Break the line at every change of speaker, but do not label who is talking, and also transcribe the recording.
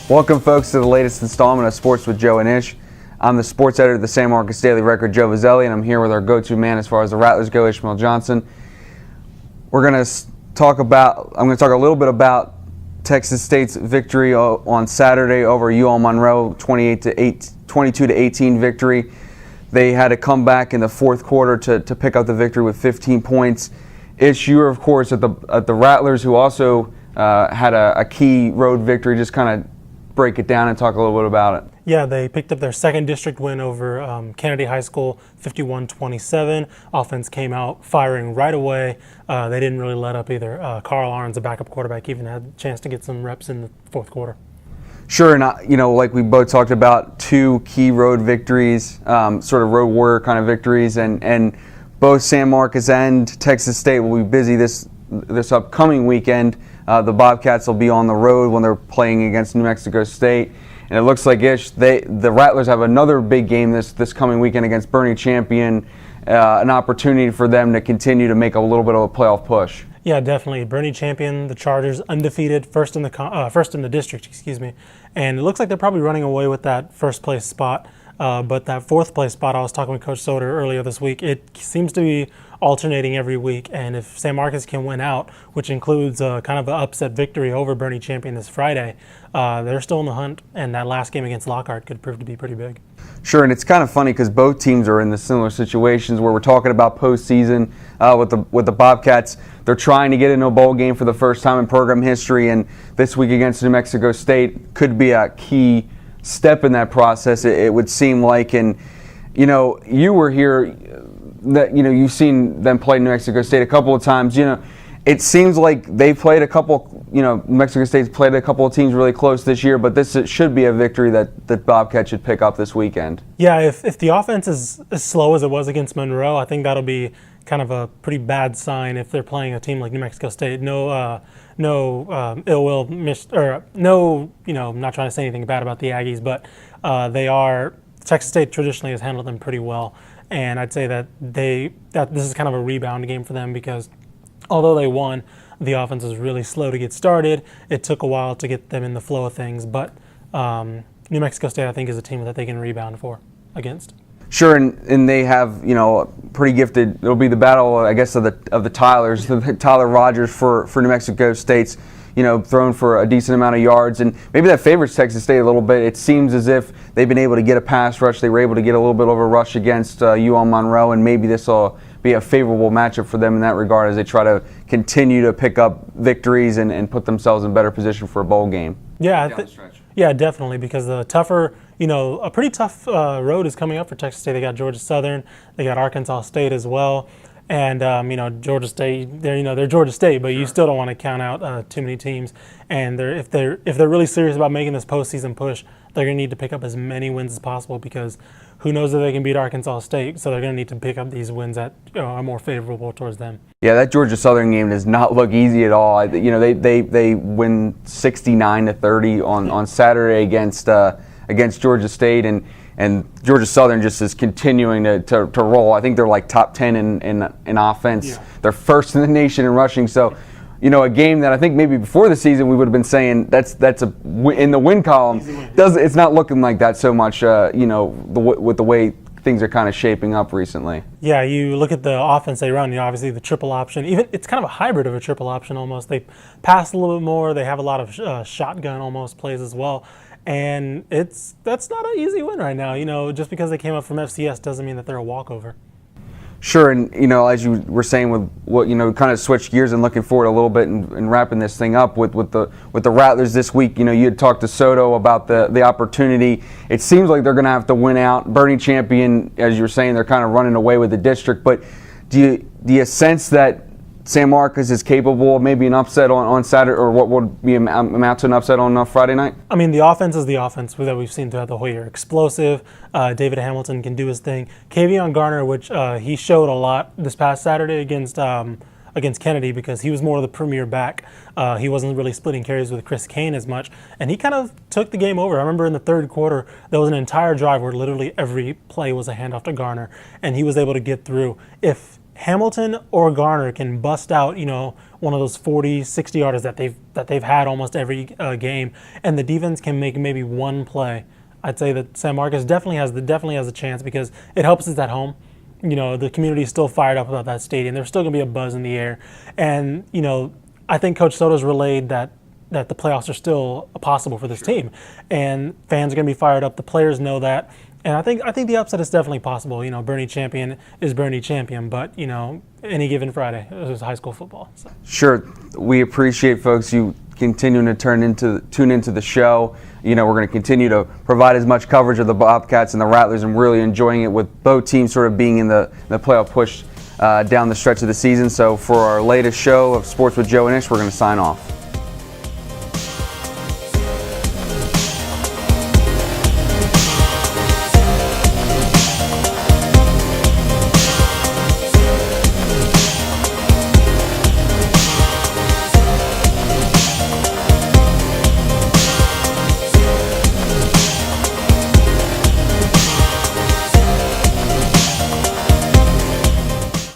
Welcome, folks, to the latest installment of Sports with Joe and Ish. I'm the sports editor of the San Marcos Daily Record, Joe Vazzelli, and I'm here with our go-to man as far as the Rattlers go, Ishmael Johnson. I'm going to talk a little bit about Texas State's victory on Saturday over UL Monroe, 22-18 victory. They had to come back in the fourth quarter to pick up the victory with 15 points. Ish, you were, of course, at the Rattlers, who also had a key road victory. Just kind of break it down and talk a little bit about it.
Yeah, they picked up their second district win over Kennedy High School, 51-27. Offense came out firing right away. They didn't really let up either. Carl Arns, a backup quarterback, even had a chance to get some reps in the fourth quarter.
Sure, and like we both talked about, two key road victories, sort of road warrior kind of victories, and both San Marcos and Texas State will be busy this upcoming weekend. The Bobcats will be on the road when they're playing against New Mexico State. And it looks like the Rattlers have another big game this coming weekend against Bernie Champion, an opportunity for them to continue to make a little bit of a playoff push.
Yeah, definitely. Bernie Champion, the Chargers, undefeated, first in the district, and it looks like they're probably running away with that first place spot. But that fourth place spot, I was talking with Coach Soder earlier this week, it seems to be alternating every week, and if San Marcos can win out, which includes kind of an upset victory over Bernie Champion this Friday, they're still in the hunt, and that last game against Lockhart could prove to be pretty big.
Sure, and it's kind of funny because both teams are in the similar situations where we're talking about postseason with the Bobcats. They're trying to get into a bowl game for the first time in program history, and this week against New Mexico State could be a key step in that process, it would seem like. And you were here, that you've seen them play New Mexico State a couple of times. It seems like they played a couple. New Mexico State's played a couple of teams really close this year, but this should be a victory that Bobcat should pick up this weekend.
Yeah, if the offense is as slow as it was against Monroe, I think that'll be kind of a pretty bad sign if they're playing a team like New Mexico State. No ill will, I'm not trying to say anything bad about the Aggies, but Texas State traditionally has handled them pretty well, and I'd say that this is kind of a rebound game for them because although they won, the offense was really slow to get started. It took a while to get them in the flow of things, but New Mexico State, I think, is a team that they can rebound against.
Sure, and they have pretty gifted. It'll be the battle, I guess, of the Tylers, the Tyler Rogers for New Mexico State's thrown for a decent amount of yards, and maybe that favors Texas State a little bit. It seems as if they've been able to get a pass rush. They were able to get a little bit of a rush against UL Monroe, and maybe this will be a favorable matchup for them in that regard as they try to continue to pick up victories and put themselves in better position for a bowl game.
Yeah, yeah, definitely, because the tougher, a pretty tough road is coming up for Texas State. They got Georgia Southern, they got Arkansas State as well, and Georgia State. They're Georgia State, but you still don't want to count out too many teams. And if they're really serious about making this postseason push, they're going to need to pick up as many wins as possible because who knows if they can beat Arkansas State. So they're going to need to pick up these wins that are more favorable towards them.
Yeah, that Georgia Southern game does not look easy at all. They win 69-30 on Saturday against Georgia State, and Georgia Southern just is continuing to roll. I think they're like top 10 in offense. Yeah. They're first in the nation in rushing. So, a game that I think maybe before the season we would have been saying that's in the win column. It's not looking like that so much. With the way things are kind of shaping up recently.
Yeah, you look at the offense they run. Obviously the triple option. Even it's kind of a hybrid of a triple option almost. They pass a little bit more. They have a lot of shotgun almost plays as well. And that's not an easy win right now. Just because they came up from FCS doesn't mean that they're a walkover.
Sure, and as you were saying, with what kind of switch gears and looking forward a little bit and wrapping this thing up with the Rattlers this week. You had talked to Soto about the opportunity. It seems like they're going to have to win out. Bernie Champion, as you were saying, they're kind of running away with the district. But do you sense that San Marcos is capable of maybe an upset on Saturday, or what would be amount to an upset on Friday night?
I mean, the offense is the offense that we've seen throughout the whole year. Explosive. David Hamilton can do his thing. Kavion Garner, which he showed a lot this past Saturday against Kennedy because he was more of the premier back. He wasn't really splitting carries with Chris Kane as much, and he kind of took the game over. I remember in the third quarter, there was an entire drive where literally every play was a handoff to Garner, and he was able to get through. If Hamilton or Garner can bust out, one of those 40, 60 yarders that they've had almost every game, and the defense can make maybe one play, I'd say that San Marcos definitely has a chance, because it helps us at home. The community is still fired up about that stadium. There's still going to be a buzz in the air, and I think Coach Soto's relayed that the playoffs are still possible for this team, and fans are going to be fired up. The players know that. And I think the upset is definitely possible. Bernie Champion is Bernie Champion, but any given Friday, it was high school football. So.
Sure, we appreciate folks you continuing to tune into the show. We're going to continue to provide as much coverage of the Bobcats and the Rattlers, and really enjoying it with both teams sort of being in the playoff push down the stretch of the season. So for our latest show of Sports with Joe and Ish, we're going to sign off.